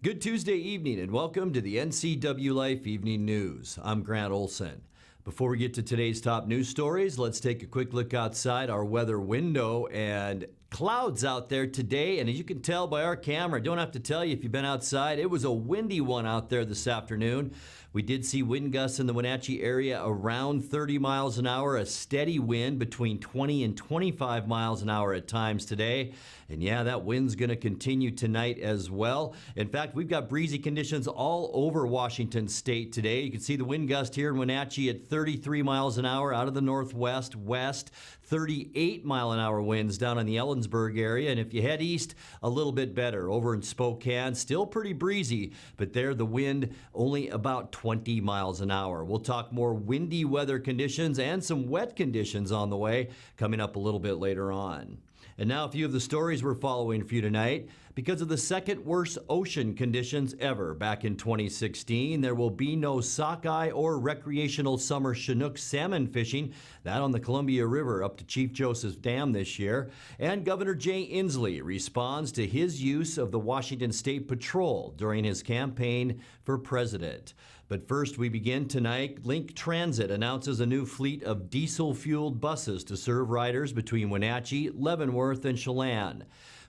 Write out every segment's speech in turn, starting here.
Good Tuesday evening and welcome to the NCWLIFE Evening News. I'm Grant Olson. Before we get to today's top news stories, let's take a quick look outside our weather window and clouds out there today. And as you can tell by our camera, I don't have to tell you if you've been outside, it was a windy one out there this afternoon. We did see wind gusts in the Wenatchee area around 30 miles an hour, a steady wind between 20 and 25 miles an hour at times today. And yeah, that wind's going to continue tonight as well. In fact, we've got breezy conditions all over Washington state today. You can see the wind gust here in Wenatchee at 33 miles an hour out of the northwest, west, 38 mile an hour winds down in the Ellensburg area. And if you head east, a little bit better. Over in Spokane, still pretty breezy, but there the wind only about 20 miles an hour. We'll talk more windy weather conditions and some wet conditions on the way coming up a little bit later on. And now a few of the stories we're following for you tonight. Because of the second worst ocean conditions ever back in 2016, there will be no sockeye or recreational summer Chinook salmon fishing. That on the Columbia River up to Chief Joseph Dam this year. And Governor Jay Inslee responds to his use of the Washington State Patrol during his campaign for president. But first, we begin tonight. Link Transit announces a new fleet of diesel-fueled buses to serve riders between Wenatchee, Leavenworth, and Chelan.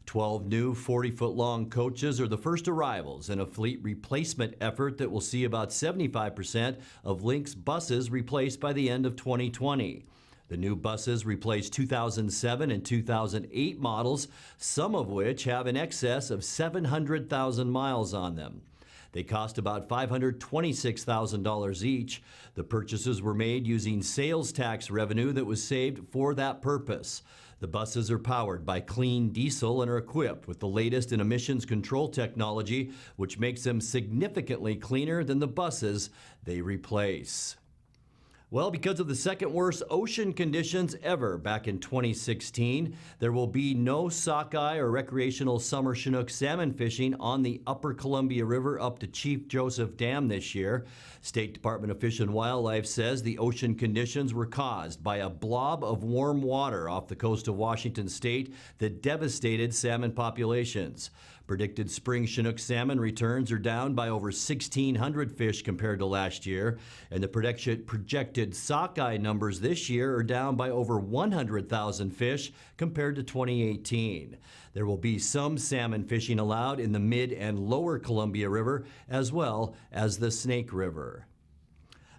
12 new 40-foot-long coaches are the first arrivals in a fleet replacement effort that will see about 75% of Link's buses replaced by the end of 2020. The new buses replace 2007 and 2008 models, some of which have in excess of 700,000 miles on them. They cost about $526,000 each. The purchases were made using sales tax revenue that was saved for that purpose. The buses are powered by clean diesel and are equipped with the latest in emissions control technology, which makes them significantly cleaner than the buses they replace. Well, because of the second worst ocean conditions ever back in 2016, there will be no sockeye or recreational summer Chinook salmon fishing on the upper Columbia River up to Chief Joseph Dam this year. State Department of Fish and Wildlife says the ocean conditions were caused by a blob of warm water off the coast of Washington state that devastated salmon populations. Predicted spring Chinook salmon returns are down by over 1,600 fish compared to last year, and the projected sockeye numbers this year are down by over 100,000 fish compared to 2018. There will be some salmon fishing allowed in the mid and lower Columbia River as well as the Snake River.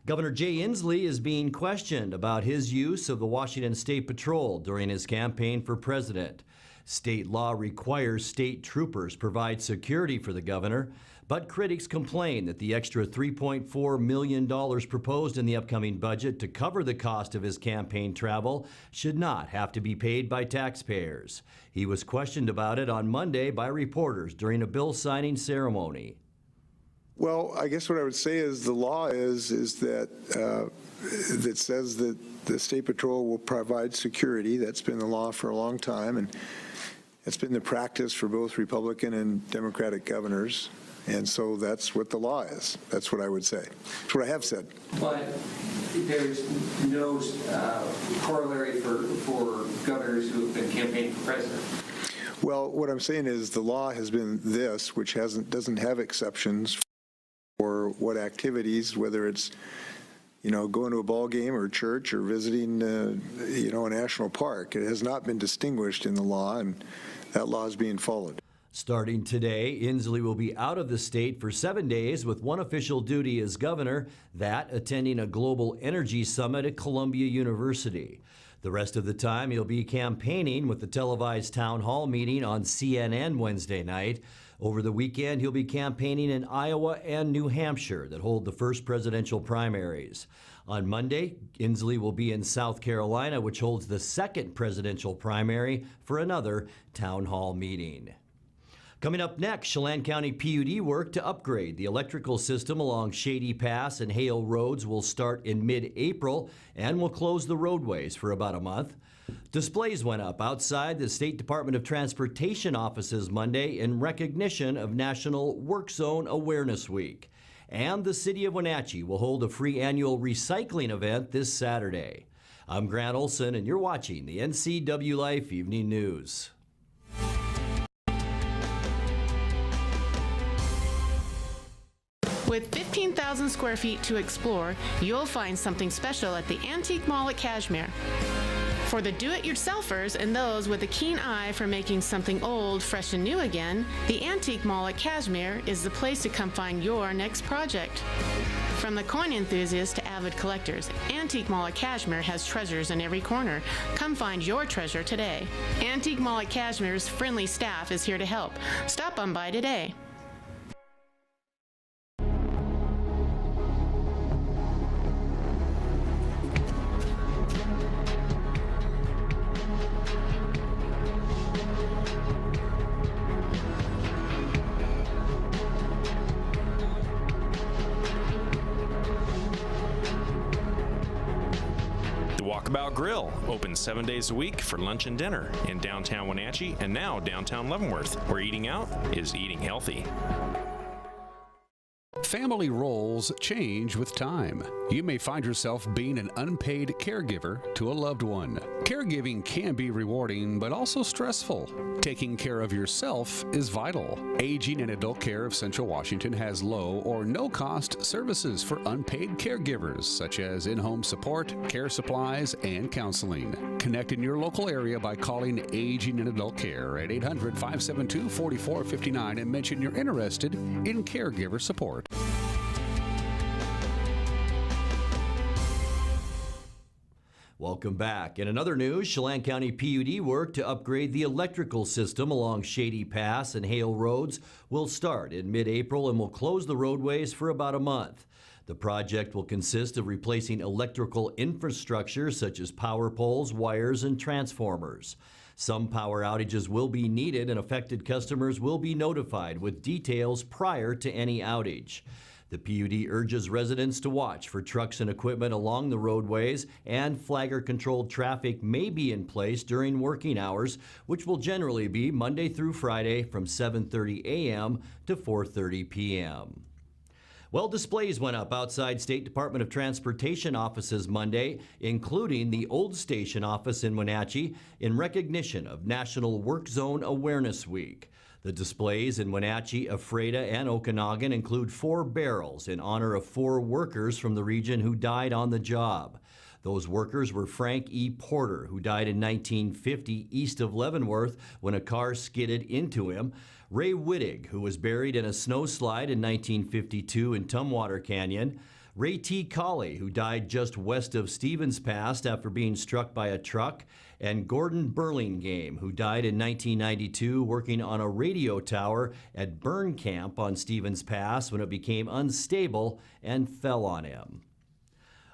Governor Jay Inslee is being questioned about his use of the Washington State Patrol during his campaign for president. State law requires state troopers provide security for the governor, but critics complain that the extra $3.4 million proposed in the upcoming budget to cover the cost of his campaign travel should not have to be paid by taxpayers. He was questioned about it on Monday by reporters during a bill signing ceremony. Well, I guess what I would say is the law is that that says that the State Patrol will provide security. That's been the law for a long time, and it's been the practice for both Republican and Democratic governors. And so that's what the law is. That's what I would say. That's what I have said. But there's no corollary for governors who have been campaigning for president. Well, what I'm saying is the law has been this, which doesn't have exceptions for what activities, whether it's going to a ball game or church or visiting, a national park. It has not been distinguished in the law, and that law is being followed. Starting today, Inslee will be out of the state for 7 days with one official duty as governor, that attending a global energy summit at Columbia University. The rest of the time, he'll be campaigning with the televised town hall meeting on CNN Wednesday night. Over the weekend, he'll be campaigning in Iowa and New Hampshire that hold the first presidential primaries. On Monday, Inslee will be in South Carolina, which holds the second presidential primary, for another town hall meeting. Coming up next, Chelan County PUD work to upgrade the electrical system along Shady Pass and Hale Roads will start in mid-April and will close the roadways for about a month. Displays went up outside the State Department of Transportation offices Monday in recognition of National Work Zone Awareness Week. And the City of Wenatchee will hold a free annual recycling event this Saturday. I'm Grant Olson, and you're watching the NCWLIFE Evening News. With 15,000 square feet to explore, you'll find something special at the Antique Mall at Cashmere. For the do-it-yourselfers and those with a keen eye for making something old, fresh, and new again, the Antique Mall at Cashmere is the place to come find your next project. From the coin enthusiasts to avid collectors, Antique Mall at Cashmere has treasures in every corner. Come find your treasure today. Antique Mall at Cashmere's friendly staff is here to help. Stop on by today. Walkabout Grill, open 7 days a week for lunch and dinner in downtown Wenatchee and now downtown Leavenworth, where eating out is eating healthy. Family roles change with time. You may find yourself being an unpaid caregiver to a loved one. Caregiving can be rewarding, but also stressful. Taking care of yourself is vital. Aging and Adult Care of Central Washington has low or no cost services for unpaid caregivers, such as in-home support, care supplies, and counseling. Connect in your local area by calling Aging and Adult Care at 800-572-4459 and mention you're interested in caregiver support. Welcome back. In another news, Chelan County PUD work to upgrade the electrical system along Shady Pass and Hale Roads will start in mid-April and will close the roadways for about a month. The project will consist of replacing electrical infrastructure such as power poles, wires, and transformers. Some power outages will be needed and affected customers will be notified with details prior to any outage. The PUD urges residents to watch for trucks and equipment along the roadways, and flagger-controlled traffic may be in place during working hours, which will generally be Monday through Friday from 7:30 a.m. to 4:30 p.m. Well, displays went up outside State Department of Transportation offices Monday, including the Old Station office in Wenatchee, in recognition of National Work Zone Awareness Week. The displays in Wenatchee, Ephrata, and Okanagan include 4 barrels in honor of 4 workers from the region who died on the job. Those workers were Frank E. Porter, who died in 1950 east of Leavenworth when a car skidded into him, Ray Wittig, who was buried in a snowslide in 1952 in Tumwater Canyon, Ray T. Colley, who died just west of Stevens Pass after being struck by a truck, and Gordon Burlingame, who died in 1992 working on a radio tower at Burn Camp on Stevens Pass when it became unstable and fell on him.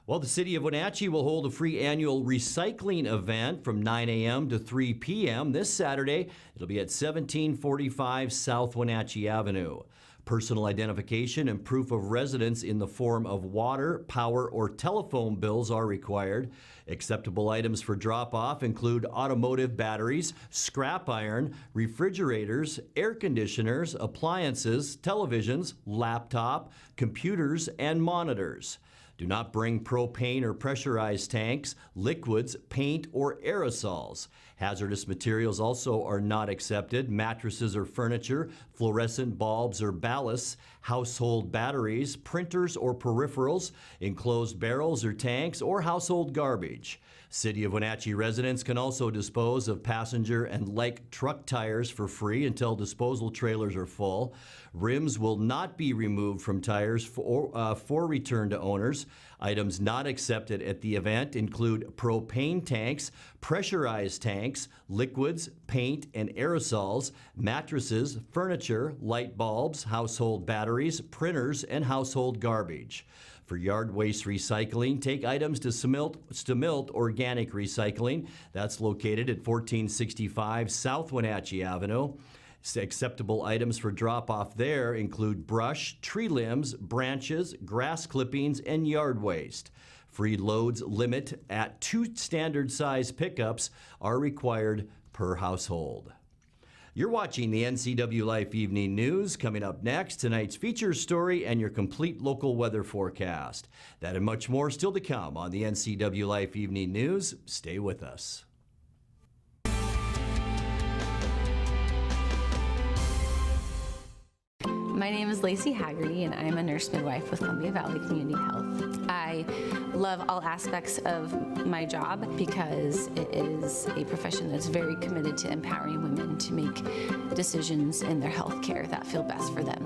Well, the City of Wenatchee will hold a free annual recycling event from 9 a.m. to 3 p.m. this Saturday. It'll be at 1745 South Wenatchee Avenue. Personal identification and proof of residence in the form of water, power, or telephone bills are required. Acceptable items for drop-off include automotive batteries, scrap iron, refrigerators, air conditioners, appliances, televisions, laptop, computers, and monitors. Do not bring propane or pressurized tanks, liquids, paint, or aerosols. Hazardous materials also are not accepted. Mattresses or furniture, fluorescent bulbs or ballasts, household batteries, printers or peripherals, enclosed barrels or tanks, or household garbage. City of Wenatchee residents can also dispose of passenger and light truck tires for free until disposal trailers are full. Rims will not be removed from tires for return to owners. Items not accepted at the event include propane tanks, pressurized tanks, liquids, paint, and aerosols, mattresses, furniture, light bulbs, household batteries, printers, and household garbage. For yard waste recycling, take items to Stamilt Organic Recycling. That's located at 1465 South Wenatchee Avenue. Acceptable items for drop-off there include brush, tree limbs, branches, grass clippings, and yard waste. Free loads limit at 2 standard size pickups are required per household. You're watching the NCWLIFE Evening News. Coming up next, tonight's feature story and your complete local weather forecast. That and much more still to come on the NCWLIFE Evening News. Stay with us. My name is Lacey Haggerty, and I'm a nurse midwife with Columbia Valley Community Health. I love all aspects of my job because it is a profession that's very committed to empowering women to make decisions in their health care that feel best for them.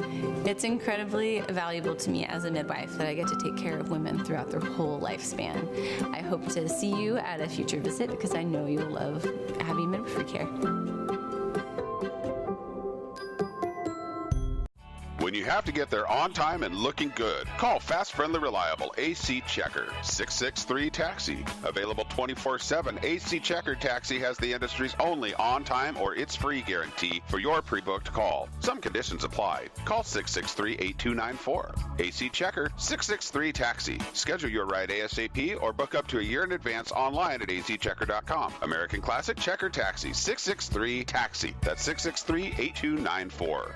It's incredibly valuable to me as a midwife that I get to take care of women throughout their whole lifespan. I hope to see you at a future visit because I know you'll love having midwifery care. When you have to get there on time and looking good, call Fast, Friendly, Reliable AC Checker, 663-TAXI. Available 24/7, AC Checker Taxi has the industry's only on-time or it's free guarantee for your pre-booked call. Some conditions apply. Call 663-8294. AC Checker, 663-TAXI. Schedule your ride ASAP or book up to a year in advance online at azchecker.com. American Classic Checker Taxi, 663-TAXI. That's 663-8294.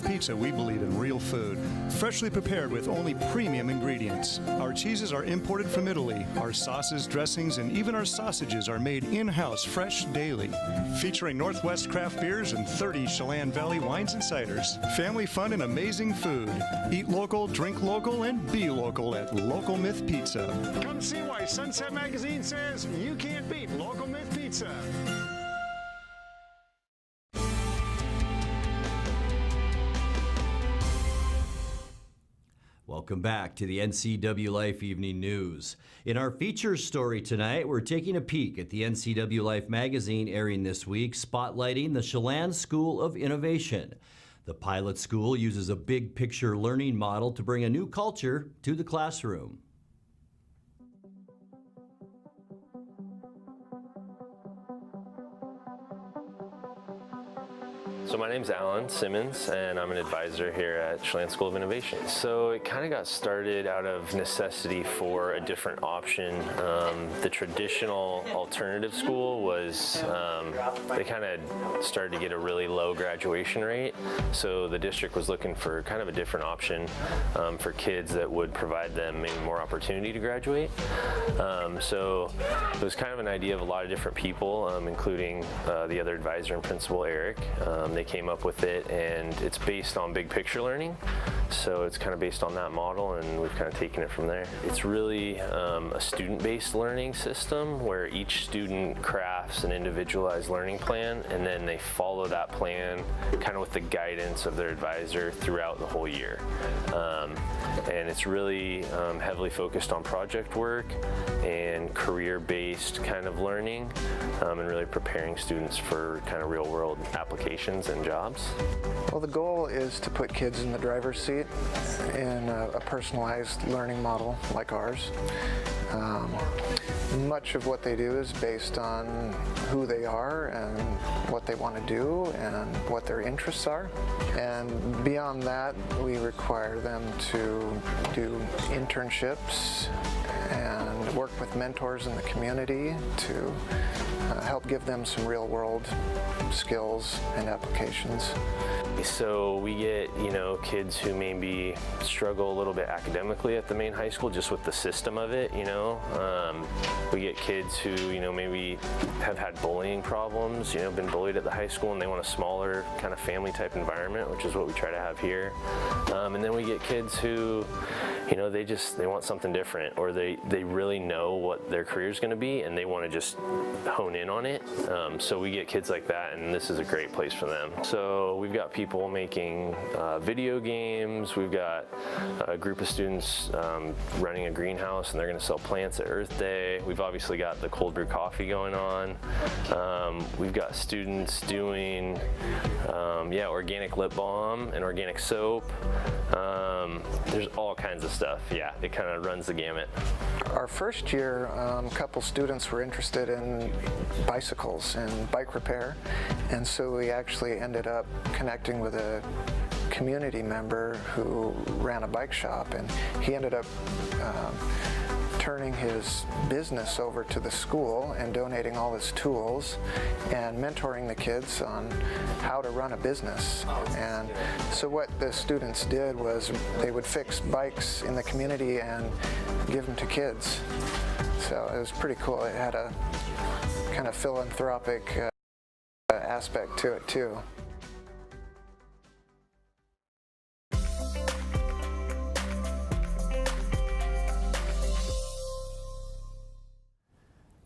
Pizza, we believe in real food, freshly prepared with only premium ingredients. Our cheeses are imported from Italy. Our sauces, dressings, and even our sausages are made in-house fresh daily. Featuring Northwest craft beers and 30 Chelan Valley wines and ciders. Family fun and amazing food. Eat local, drink local, and be local at Local Myth Pizza. Come see why Sunset Magazine says you can't beat Local Myth Pizza. Welcome back to the NCWLIFE Evening News. In our features story tonight, we're taking a peek at the NCWLIFE magazine airing this week, spotlighting the Chelan School of Innovation. The pilot school uses a big picture learning model to bring a new culture to the classroom. So my name's Alan Simmons, and I'm an advisor here at Chelan School of Innovation. So it kind of got started out of necessity for a different option. The traditional alternative school was, they kind of started to get a really low graduation rate. So the district was looking for kind of a different option for kids that would provide them maybe more opportunity to graduate. So it was kind of an idea of a lot of different people, including the other advisor and principal, Eric. They came up with it, and it's based on big picture learning. So it's kind of based on that model, and we've kind of taken it from there. It's really a student-based learning system where each student crafts an individualized learning plan, and then they follow that plan kind of with the guidance of their advisor throughout the whole year. And it's really heavily focused on project work and career-based kind of learning, and really preparing students for kind of real-world applications and jobs. Well, the goal is to put kids in the driver's seat in a personalized learning model like ours. Much of what they do is based on who they are and what they want to do and what their interests are. And beyond that, we require them to do internships and work with mentors in the community to help give them some real-world skills and applications. So we get, kids who maybe struggle a little bit academically at the main high school just with the system of it, We get kids who, maybe have had bullying problems, been bullied at the high school, and they want a smaller kind of family type environment, which is what we try to have here. And then we get kids who, they want something different, or they really know what their career is going to be and they want to just hone in on it. So we get kids like that, and this is a great place for them. So we've got people making video games. We've got a group of students running a greenhouse, and they're going to sell plants at Earth Day. We've obviously got the cold brew coffee going on. We've got students doing organic lip balm and organic soap. There's all kinds of stuff. Yeah, it kind of runs the gamut. Our first first year, a couple students were interested in bicycles and bike repair, and so we actually ended up connecting with a community member who ran a bike shop, and he ended up turning his business over to the school and donating all his tools and mentoring the kids on how to run a business. And so what the students did was they would fix bikes in the community and give them to kids. So it was pretty cool. It had a kind of philanthropic aspect to it too.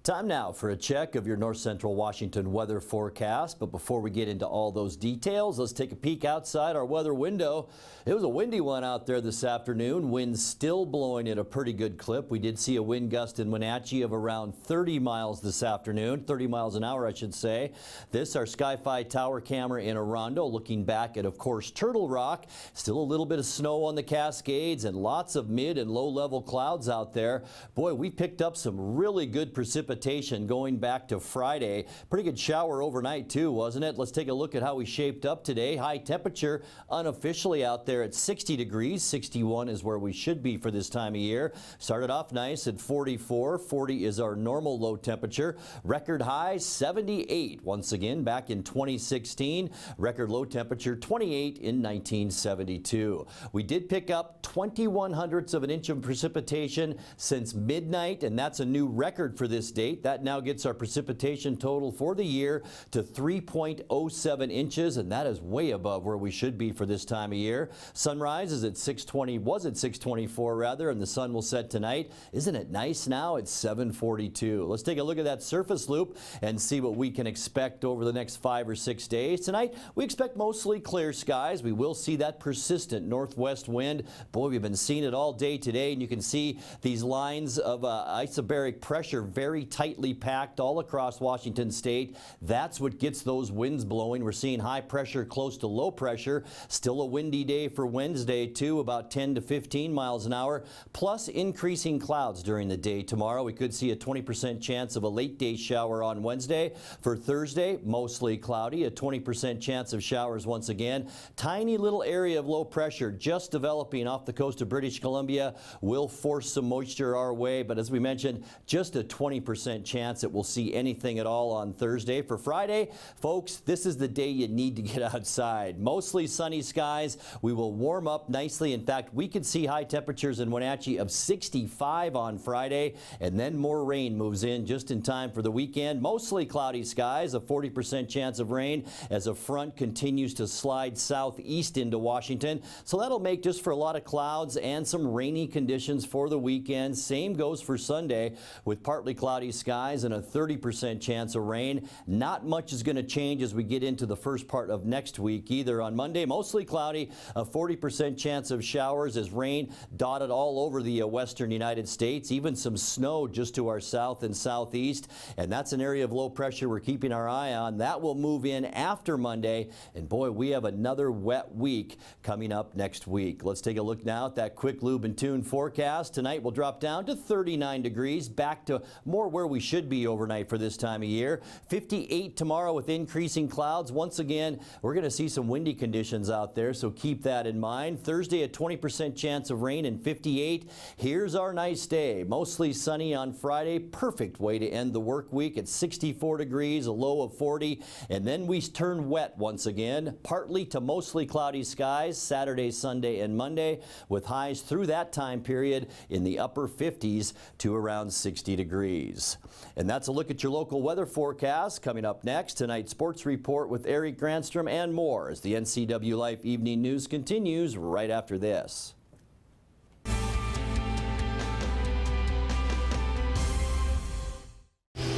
Time now for a check of your North Central Washington weather forecast. But before we get into all those details, let's take a peek outside our weather window. It was a windy one out there this afternoon. Winds still blowing at a pretty good clip. We did see a wind gust in Wenatchee of around 30 miles this afternoon, 30 miles an hour, I should say. This, our Sky-Fi tower camera in Orondo, looking back at, of course, Turtle Rock. Still a little bit of snow on the Cascades and lots of mid and low level clouds out there. Boy, we picked up some really good precipitation going back to Friday. Pretty good shower overnight too, wasn't it? Let's take a look at how we shaped up today. High temperature unofficially out there at 60 degrees. 61 is where we should be for this time of year. Started off nice at 44. 40 is our normal low temperature. Record high 78 once again back in 2016. Record low temperature 28 in 1972. We did pick up 21/100ths of an inch of precipitation since midnight, and that's a new record for this date. That now gets our precipitation total for the year to 3.07 inches, and that is way above where we should be for this time of year. Sunrise is at 6:24 rather, and the sun will set tonight. Isn't it nice now? It's 7:42. Let's take a look at that surface loop and see what we can expect over the next 5 or 6 days. Tonight, we expect mostly clear skies. We will see that persistent northwest wind. Boy, we've been seeing it all day today, and you can see these lines of isobaric pressure very tightly packed all across Washington state. That's what gets those winds blowing. We're seeing high pressure close to low pressure. Still a windy day for Wednesday too, about 10 to 15 miles an hour, plus increasing clouds during the day tomorrow. We could see a 20% chance of a late day shower on Wednesday. For Thursday, mostly cloudy, a 20% chance of showers once again. Tiny little area of low pressure just developing off the coast of British Columbia will force some moisture our way, but as we mentioned, just a 20% chance that we'll see anything at all on Thursday. For Friday, folks, this is the day you need to get outside. Mostly sunny skies. We will warm up nicely. In fact, we could see high temperatures in Wenatchee of 65 on Friday, and then more rain moves in just in time for the weekend. Mostly cloudy skies, a 40% chance of rain as a front continues to slide southeast into Washington. So that'll make just for a lot of clouds and some rainy conditions for the weekend. Same goes for Sunday with partly cloudy skies and a 30% chance of rain. Not much is going to change as we get into the first part of next week either. On Monday, mostly cloudy, a 40% chance of showers as rain dotted all over the western United States, even some snow just to our south and southeast. And that's an area of low pressure we're keeping our eye on. That will move in after Monday. And boy, we have another wet week coming up next week. Let's take a look now at that quick lube and tune forecast. Tonight we'll drop down to 39 degrees, back to more where we should be overnight for this time of year. 58 tomorrow with increasing clouds. Once again, we're going to see some windy conditions out there, so keep that in mind. Thursday, a 20% chance of rain and 58. Here's our nice day. Mostly sunny on Friday. Perfect way to end the work week at 64 degrees, a low of 40. And then we turn wet once again. Partly to mostly cloudy skies Saturday, Sunday, and Monday, with highs through that time period in the upper 50s to around 60 degrees. And that's a look at your local weather forecast. Coming up next, tonight's sports report with Eric Granstrom and more as the NCWLIFE Evening News continues right after this.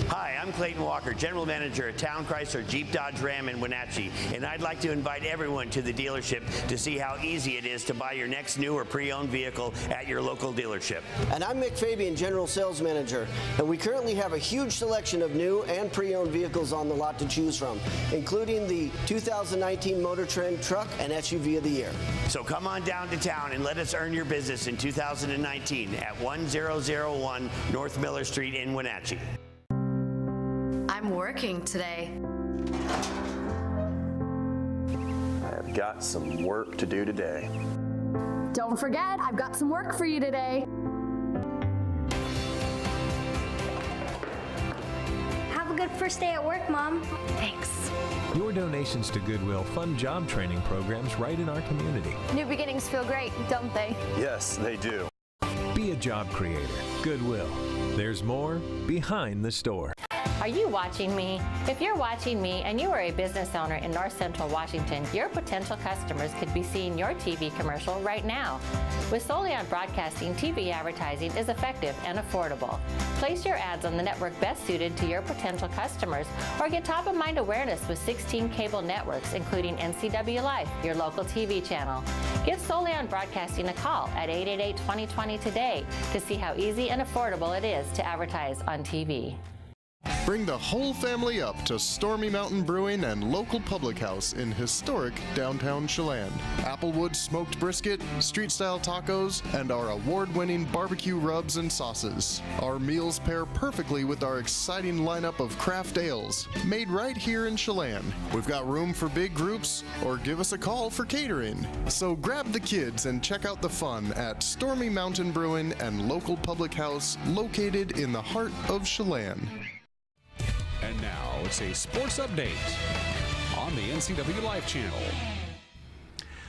Hi, I'm I'm Clayton Walker, General Manager at Town Chrysler Jeep Dodge Ram in Wenatchee, and I'd like to invite everyone to the dealership to see how easy it is to buy your next new or pre-owned vehicle at your local dealership. And I'm Mick Fabian, General Sales Manager, and we currently have a huge selection of new and pre-owned vehicles on the lot to choose from, including the 2019 Motor Trend Truck and SUV of the Year. So come on down to town and let us earn your business in 2019 at 1001 North Miller Street in Wenatchee. I'm working today. I've got some work to do today. Don't forget, I've got some work for you today. Have a good first day at work, Mom. Thanks. Your donations to Goodwill fund job training programs right in our community. New beginnings feel great, don't they? Yes, they do. Be a job creator. Goodwill. There's more behind the store. Are you watching me? If you're watching me and you are a business owner in North Central Washington, your potential customers could be seeing your TV commercial right now. With Solion Broadcasting, TV advertising is effective and affordable. Place your ads on the network best suited to your potential customers, or get top-of-mind awareness with 16 cable networks, including NCWLIFE, your local TV channel. Give Solion Broadcasting a call at 888-2020 today to see how easy and affordable it is to advertise on TV. Bring the whole family up to Stormy Mountain Brewing and local public house in historic downtown Chelan. Applewood smoked brisket, street-style tacos, and our award-winning barbecue rubs and sauces. Our meals pair perfectly with our exciting lineup of craft ales, made right here in Chelan. We've got room for big groups, or give us a call for catering. So grab the kids and check out the fun at Stormy Mountain Brewing and local public house located in the heart of Chelan. And now it's a sports update on the NCWLIFE channel.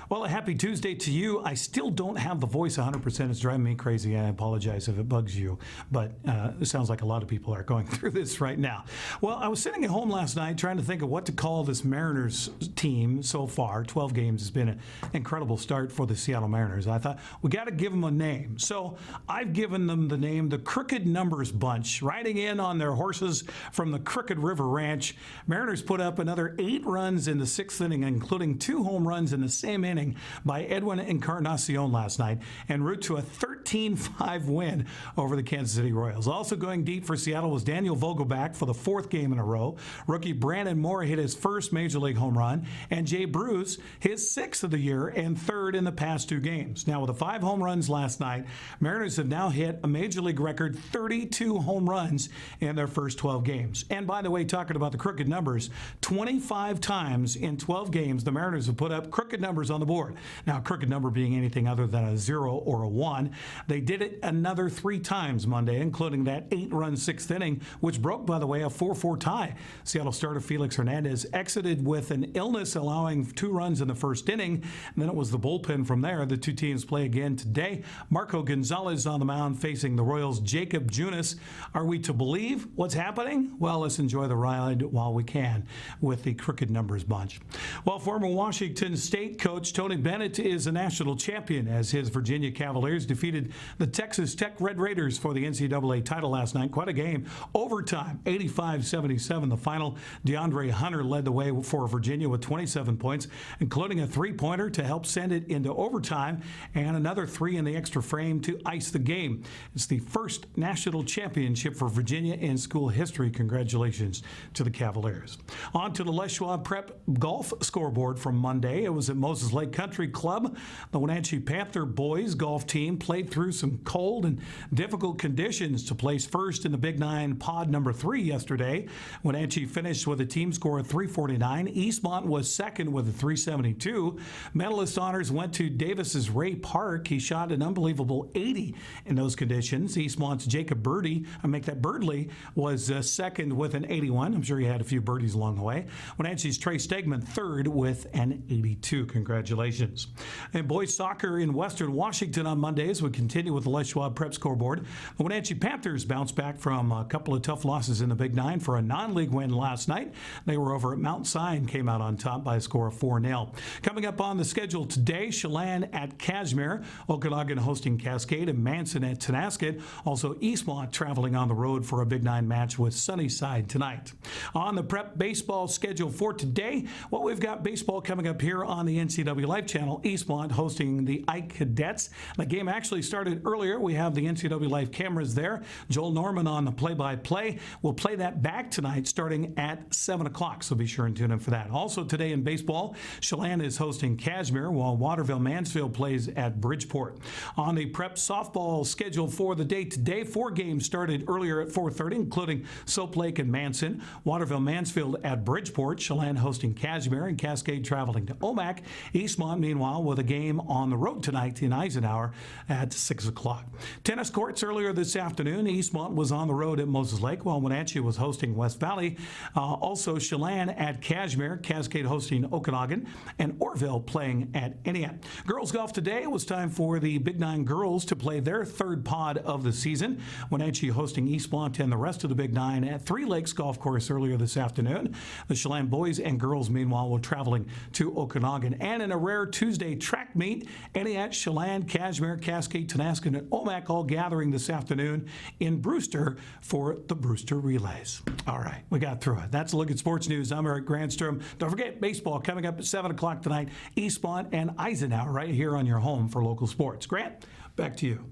Well, a happy Tuesday to you. I still don't have the voice 100%. It's driving me crazy. I apologize if it bugs you, but it sounds like a lot of people are going through this right now. Well, I was sitting at home last night trying to think of what to call this Mariners team so far. 12 games has been an incredible start for the Seattle Mariners. I thought, we got to give them a name. So I've given them the name the Crooked Numbers Bunch. Riding in on their horses from the Crooked River Ranch, Mariners put up another 8 runs in the 6th inning, including 2 home runs in the same inning by Edwin Encarnacion last night, en route to a 13-5 win over the Kansas City Royals. Also going deep for Seattle was Daniel Vogelbach for the 4th game in a row. Rookie Brandon Moore hit his first Major League home run, and Jay Bruce his 6th of the year and 3rd in the past 2 games. Now, with the 5 home runs last night, Mariners have now hit a Major League record 32 home runs in their first 12 games. And by the way, talking about the crooked numbers, 25 times in 12 games, the Mariners have put up crooked numbers on the board. Now, a crooked number being anything other than a 0 or a 1. They did it another 3 times Monday, including that 8-run 6th inning, which broke, by the way, a 4-4 tie. Seattle starter Felix Hernandez exited with an illness, allowing 2 runs in the 1st inning. And then it was the bullpen from there. The 2 teams play again today. Marco Gonzalez on the mound facing the Royals' Jacob Junis. Are we to believe what's happening? Well, let's enjoy the ride while we can with the Crooked Numbers Bunch. Well, former Washington State coach Tony Bennett is a national champion as his Virginia Cavaliers defeated the Texas Tech Red Raiders for the NCAA title last night. Quite a game. Overtime, 85-77 the final. DeAndre Hunter led the way for Virginia with 27 points, including a 3-pointer to help send it into overtime and another 3 in the extra frame to ice the game. It's the first national championship for Virginia in school history. Congratulations to the Cavaliers. On to the Les Schwab Prep golf scoreboard from Monday. It was at Moses Lake Country Club. The Wenatchee Panther boys golf team played through some cold and difficult conditions to place first in the Big 9 pod number 3 yesterday. Wenatchee finished with a team score of 349. Eastmont was second with a 372. Medalist honors went to Davis's Ray Park. He shot an unbelievable 80 in those conditions. Eastmont's Jacob Birdie, Birdley, was second with an 81. I'm sure he had a few birdies along the way. Wenatchee's Trey Stegman third with an 82. Congratulations Congratulations. And boys soccer in Western Washington on Mondays would continue with the Les Schwab Prep scoreboard. The Wenatchee Panthers bounced back from a couple of tough losses in the Big Nine for a non-league win last night. They were over at Mount Si and came out on top by a score of 4-0. Coming up on the schedule today, Chelan at Cashmere, Okanagan hosting Cascade, and Manson at Tenasket. Also Eastmont traveling on the road for a Big Nine match with Sunnyside tonight. On the prep baseball schedule for today, well, we've got baseball coming up here on the NCWLIFE channel. Eastmont hosting the Ike Cadets. The game actually started earlier. We have the NCWLIFE cameras there. Joel Norman on the play-by-play. We'll play that back tonight starting at 7 o'clock, so be sure and tune in for that. Also today in baseball, Chelan is hosting Cashmere while Waterville-Mansfield plays at Bridgeport. On the prep softball schedule for the day today, 4 games started earlier at 4:30, including Soap Lake and Manson, Waterville-Mansfield at Bridgeport, Chelan hosting Cashmere, and Cascade traveling to Omak. Eastmont, meanwhile, with a game on the road tonight in Eisenhower at 6 o'clock. Tennis courts earlier this afternoon. Eastmont was on the road at Moses Lake while Wenatchee was hosting West Valley. Also, Chelan at Cashmere, Cascade hosting Okanagan, and Orville playing at Eniat. Girls golf today, it was time for the Big Nine girls to play their third pod of the season. Wenatchee hosting Eastmont and the rest of the Big Nine at Three Lakes Golf Course earlier this afternoon. The Chelan boys and girls, meanwhile, were traveling to Okanagan. And in a rare Tuesday track meet, Eniat, Chelan, Cashmere, Cascade, Tenasket, and Omak all gathering this afternoon in Brewster for the Brewster Relays. All right, we got through it. That's a look at sports news. I'm Eric Granstrom. Don't forget, baseball coming up at 7 o'clock tonight, Eastmont and Eisenhower, right here on your home for local sports. Grant, back to you.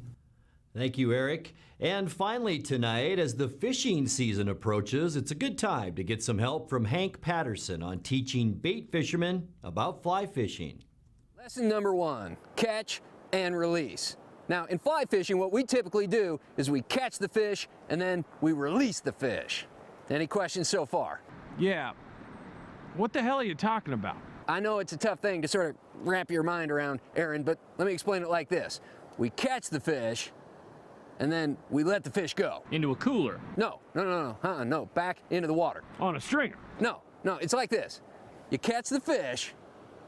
Thank you, Eric. And finally tonight, as the fishing season approaches, it's a good time to get some help from Hank Patterson on teaching bait fishermen about fly fishing. Lesson number 1, catch and release. Now, in fly fishing, what we typically do is we catch the fish and then we release the fish. Any questions so far? Yeah. What the hell are you talking about? I know it's a tough thing to sort of wrap your mind around, Aaron, but let me explain it like this. We catch the fish, and then we let the fish go. Into a cooler? No, back into the water. On a stringer? No, it's like this. You catch the fish,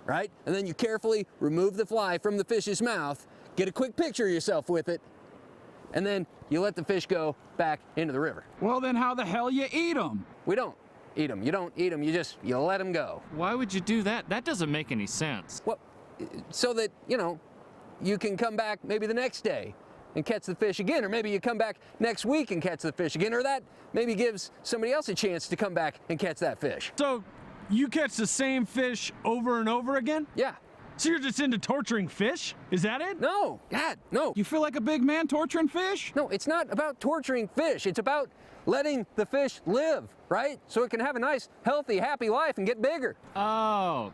right? And then you carefully remove the fly from the fish's mouth, get a quick picture of yourself with it, and then you let the fish go back into the river. Well, then how the hell you eat them? We don't eat them. You don't eat them, you let them go. Why would you do that? That doesn't make any sense. Well, so that, you can come back maybe the next day and catch the fish again, or maybe you come back next week and catch the fish again, or that maybe gives somebody else a chance to come back and catch that fish. So you catch the same fish over and over again? Yeah. So you're just into torturing fish? Is that it? No, God, no. You feel like a big man torturing fish? No, it's not about torturing fish. It's about letting the fish live, right? So it can have a nice, healthy, happy life and get bigger. Oh,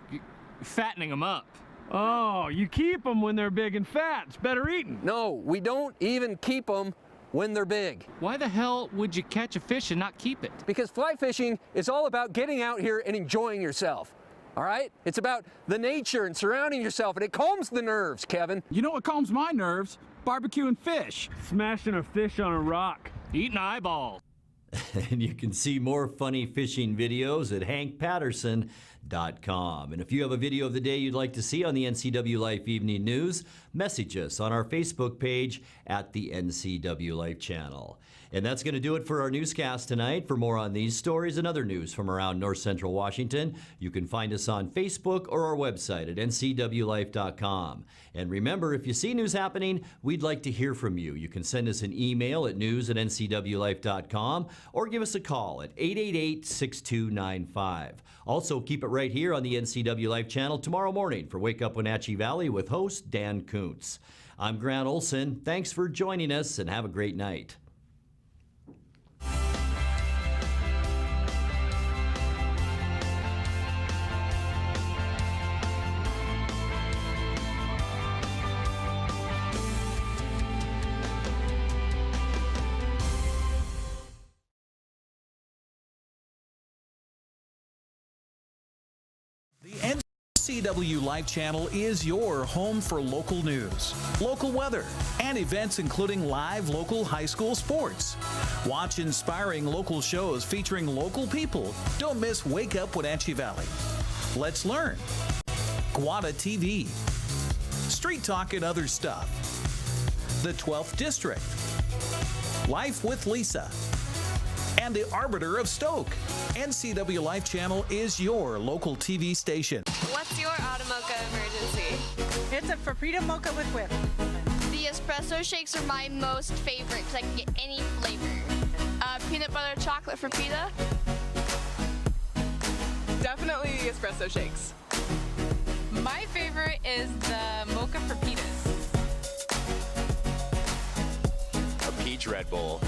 fattening them up. Oh, you keep them when they're big and fat. It's better eating. No, we don't even keep them when they're big. Why the hell would you catch a fish and not keep it? Because fly fishing is all about getting out here and enjoying yourself. All right? It's about the nature and surrounding yourself, and it calms the nerves, Kevin. You know what calms my nerves? Barbecuing fish. Smashing a fish on a rock. Eating eyeballs. And you can see more funny fishing videos at hankpatterson.com. And if you have a video of the day you'd like to see on the NCWLIFE Evening News, message us on our Facebook page at the NCWLIFE channel. And that's going to do it for our newscast tonight. For more on these stories and other news from around North Central Washington, you can find us on Facebook or our website at ncwlife.com. And remember, if you see news happening, we'd like to hear from you. You can send us an email at news@ncwlife.com or give us a call at 888-6295. Also, keep it right here on the NCWLIFE channel tomorrow morning for Wake Up Wenatchee Valley with host Dan Kuntz. I'm Grant Olson. Thanks for joining us and have a great night. The NCWLIFE channel is your home for local news, local weather, and events including live local high school sports. Watch inspiring local shows featuring local people. Don't miss Wake Up Wenatchee Valley. Let's learn, Guada TV, Street Talk and Other Stuff, the 12th District, Life with Lisa, and the Arbiter of Stoke. NCW Life Channel is your local TV station. What's your Automocha emergency? It's a Frappuccino mocha with whip. The espresso shakes are my most favorite because I can get any flavor. Peanut butter chocolate for pita. Definitely the espresso shakes. My favorite is the mocha for pitas. A peach Red Bull.